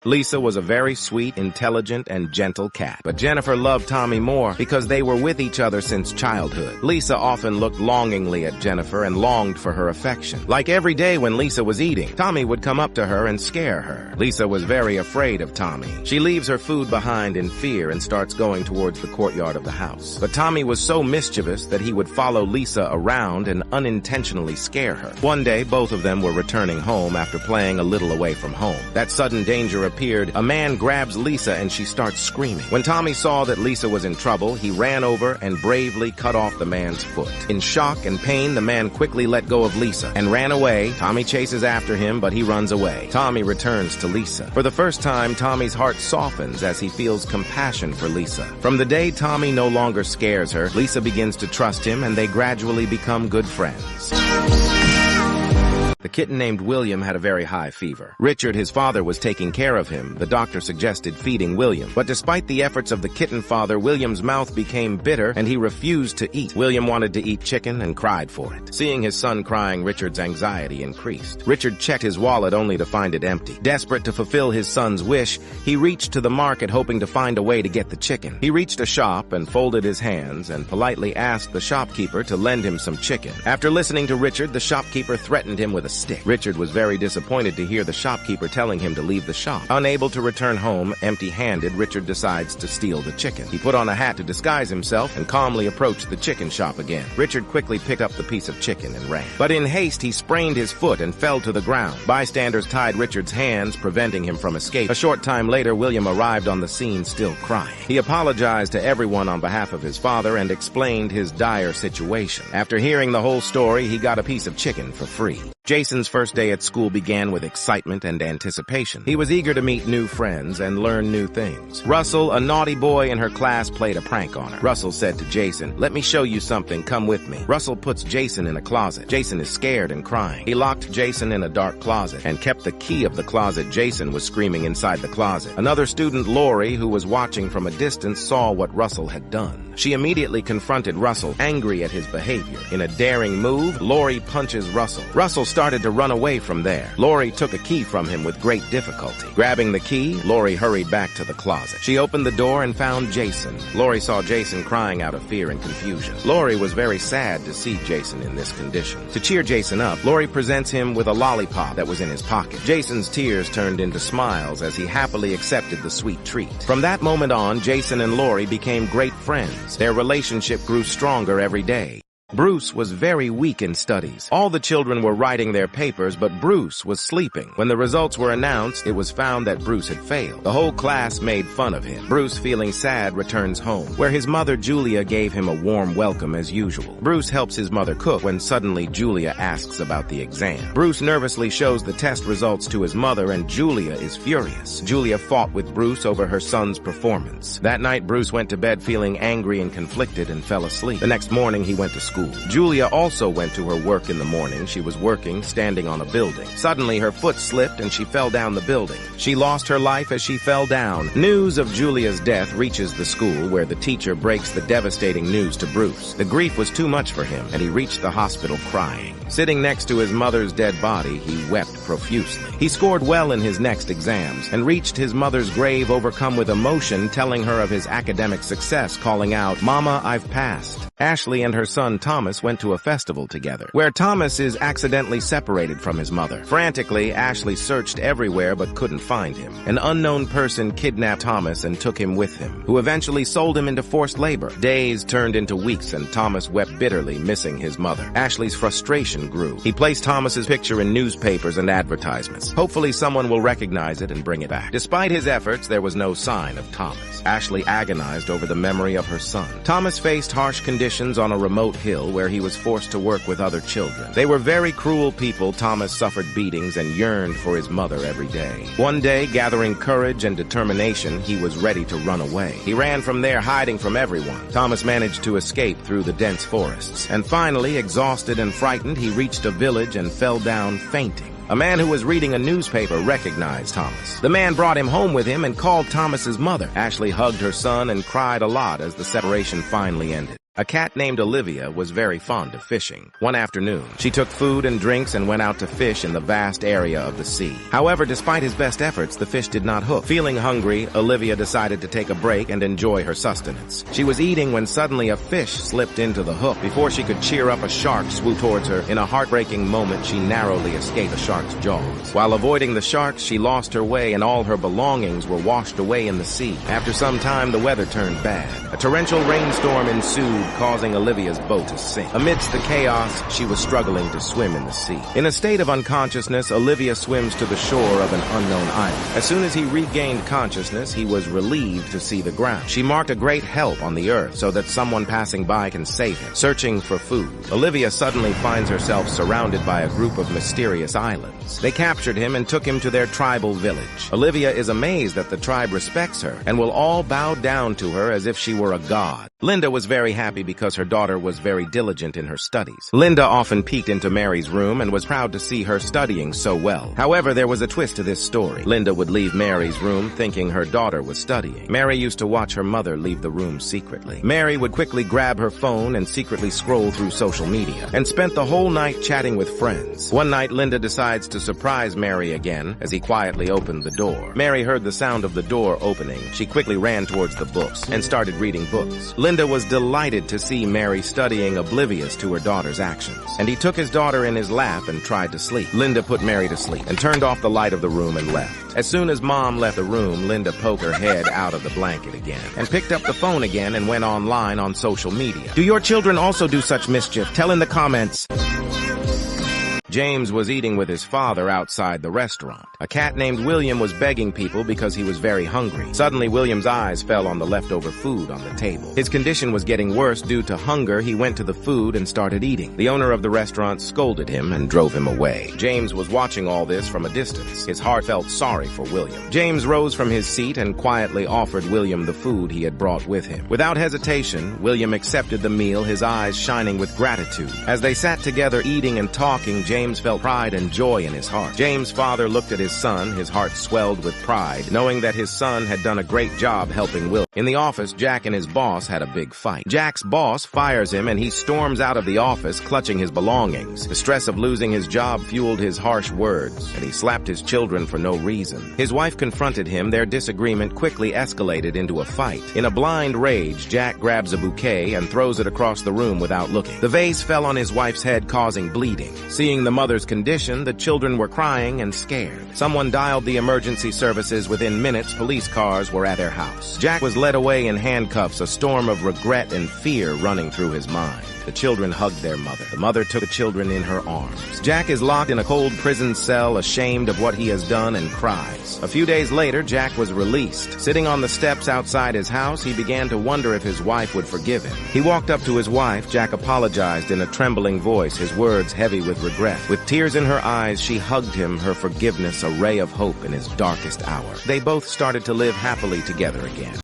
Lisa was a very sweet, intelligent, and gentle cat, but Jennifer loved Tommy more because they were with each other since childhood. Lisa often looked longingly at Jennifer and longed for her affection. Like every day when Lisa was eating, Tommy would come up to her and scare her. Lisa was very afraid of Tommy. She leaves her food behind in fear and starts going towards the courtyard of the house. But Tommy was so mischievous that he would follow Lisa around and unintentionally scare her. One day, both of them were returning home after playing a little away from home. That sudden danger appeared, a man grabs Lisa and she starts screaming. When Tommy saw that Lisa was in trouble, he ran over and bravely cut off the man's foot. In shock and pain, the man quickly let go of Lisa and ran away. Tommy chases after him, but he runs away. Tommy returns to Lisa. For the first time, Tommy's heart softens as he feels compassion for Lisa. From the day Tommy no longer scares her, Lisa begins to trust him and they gradually become good friends. The kitten named William had a very high fever. Richard, his father, was taking care of him. The doctor suggested feeding William. But despite the efforts of the kitten father, William's mouth became bitter and he refused to eat. William wanted to eat chicken and cried for it. Seeing his son crying, Richard's anxiety increased. Richard checked his wallet only to find it empty. Desperate to fulfill his son's wish, he reached to the market hoping to find a way to get the chicken. He reached a shop and folded his hands and politely asked the shopkeeper to lend him some chicken. After listening to Richard, the shopkeeper threatened him with a stick. Richard was very disappointed to hear the shopkeeper telling him to leave the shop. Unable to return home empty-handed, Richard decides to steal the chicken. He put on a hat to disguise himself and calmly approached the chicken shop again. Richard quickly picked up the piece of chicken and ran. But in haste, he sprained his foot and fell to the ground. Bystanders tied Richard's hands, preventing him from escape. A short time later, William arrived on the scene still crying. He apologized to everyone on behalf of his father and explained his dire situation. After hearing the whole story, he got a piece of chicken for free. Jason's first day at school began with excitement and anticipation. He was eager to meet new friends and learn new things. Russell, a naughty boy in her class, played a prank on her. Russell said to Jason, "Let me show you something, come with me." Russell puts Jason in a closet. Jason is scared and crying. He locked Jason in a dark closet and kept the key of the closet. Jason was screaming inside the closet. Another student, Lori, who was watching from a distance, saw what Russell had done. She immediately confronted Russell, angry at his behavior. In a daring move, Lori punches Russell. Russell started to run away from there. Lori took a key from him with great difficulty. Grabbing the key, Lori hurried back to the closet. She opened the door and found Jason. Lori saw Jason crying out of fear and confusion. Lori was very sad to see Jason in this condition. To cheer Jason up, Lori presents him with a lollipop that was in his pocket. Jason's tears turned into smiles as he happily accepted the sweet treat. From that moment on, Jason and Lori became great friends. Their relationship grew stronger every day. Bruce was very weak in studies. All the children were writing their papers, but Bruce was sleeping. When the results were announced, it was found that Bruce had failed. The whole class made fun of him. Bruce, feeling sad, returns home, where his mother Julia gave him a warm welcome as usual. Bruce helps his mother cook when suddenly Julia asks about the exam. Bruce nervously shows the test results to his mother and Julia is furious. Julia fought with Bruce over her son's performance. That night, Bruce went to bed feeling angry and conflicted and fell asleep. The next morning, he went to school. Julia also went to her work in the morning. She was working, standing on a building. Suddenly, her foot slipped and she fell down the building. She lost her life as she fell down. News of Julia's death reaches the school, where the teacher breaks the devastating news to Bruce. The grief was too much for him, and he reached the hospital crying. Sitting next to his mother's dead body, he wept profusely. He scored well in his next exams and reached his mother's grave overcome with emotion, telling her of his academic success, calling out, "Mama, I've passed." Ashley and her son Thomas went to a festival together, where Thomas is accidentally separated from his mother. Frantically, Ashley searched everywhere but couldn't find him. An unknown person kidnapped Thomas and took him with him, who eventually sold him into forced labor. Days turned into weeks and Thomas wept bitterly, missing his mother. Ashley's frustration grew. He placed Thomas's picture in newspapers and advertisements. Hopefully someone will recognize it and bring it back. Despite his efforts, there was no sign of Thomas. Ashley agonized over the memory of her son. Thomas faced harsh conditions on a remote hill where he was forced to work with other children. They were very cruel people. Thomas suffered beatings and yearned for his mother every day. One day, gathering courage and determination, he was ready to run away. He ran from there, hiding from everyone. Thomas managed to escape through the dense forests. And finally, exhausted and frightened, he reached a village and fell down fainting. A man who was reading a newspaper recognized Thomas. The man brought him home with him and called Thomas's mother. Ashley hugged her son and cried a lot as the separation finally ended. A cat named Olivia was very fond of fishing. One afternoon, she took food and drinks and went out to fish in the vast area of the sea. However, despite his best efforts, the fish did not hook. Feeling hungry, Olivia decided to take a break and enjoy her sustenance. She was eating when suddenly a fish slipped into the hook. Before she could cheer up, a shark swooped towards her. In a heartbreaking moment, she narrowly escaped the shark's jaws. While avoiding the shark, she lost her way and all her belongings were washed away in the sea. After some time, the weather turned bad. A torrential rainstorm ensued, causing Olivia's boat to sink. Amidst the chaos, she was struggling to swim in the sea. In a state of unconsciousness, Olivia swims to the shore of an unknown island. As soon as he regained consciousness, he was relieved to see the ground. She marked a great help on the earth so that someone passing by can save him. Searching for food, Olivia suddenly finds herself surrounded by a group of mysterious islands. They captured him and took him to their tribal village. Olivia is amazed that the tribe respects her and will all bow down to her as if she were a god. Linda was very happy because her daughter was very diligent in her studies. Linda often peeked into Mary's room and was proud to see her studying so well. However, there was a twist to this story. Linda would leave Mary's room thinking her daughter was studying. Mary used to watch her mother leave the room secretly. Mary would quickly grab her phone and secretly scroll through social media and spent the whole night chatting with friends. One night, Linda decides to surprise Mary again as he quietly opened the door. Mary heard the sound of the door opening. She quickly ran towards the books and started reading books. Linda was delighted to see Mary studying, oblivious to her daughter's actions, and he took his daughter in his lap and tried to sleep. Linda put Mary to sleep and turned off the light of the room and left. As soon as Mom left the room, Linda poked her head out of the blanket again and picked up the phone again and went online on social media. Do your children also do such mischief? Tell in the comments. James was eating with his father outside the restaurant. A cat named William was begging people because he was very hungry. Suddenly, William's eyes fell on the leftover food on the table. His condition was getting worse due to hunger. He went to the food and started eating. The owner of the restaurant scolded him and drove him away. James was watching all this from a distance. His heart felt sorry for William. James rose from his seat and quietly offered William the food he had brought with him. Without hesitation, William accepted the meal, his eyes shining with gratitude. As they sat together eating and talking, James felt pride and joy in his heart. James' father looked at his son, his heart swelled with pride, knowing that his son had done a great job helping Will. In the office, Jack and his boss had a big fight. Jack's boss fires him and he storms out of the office, clutching his belongings. The stress of losing his job fueled his harsh words, and he slapped his children for no reason. His wife confronted him. Their disagreement quickly escalated into a fight. In a blind rage, Jack grabs a bouquet and throws it across the room without looking. The vase fell on his wife's head, causing bleeding. Seeing the mother's condition, the children were crying and scared. Someone dialed the emergency services. Within minutes, police cars were at their house. Jack was led away in handcuffs, a storm of regret and fear running through his mind. The children hugged their mother. The mother took the children in her arms. Jack is locked in a cold prison cell, ashamed of what he has done, and cries. A few days later, Jack was released. Sitting on the steps outside his house, he began to wonder if his wife would forgive him. He walked up to his wife. Jack apologized in a trembling voice, his words heavy with regret. With tears in her eyes, she hugged him, her forgiveness a ray of hope in his darkest hour. They both started to live happily together again.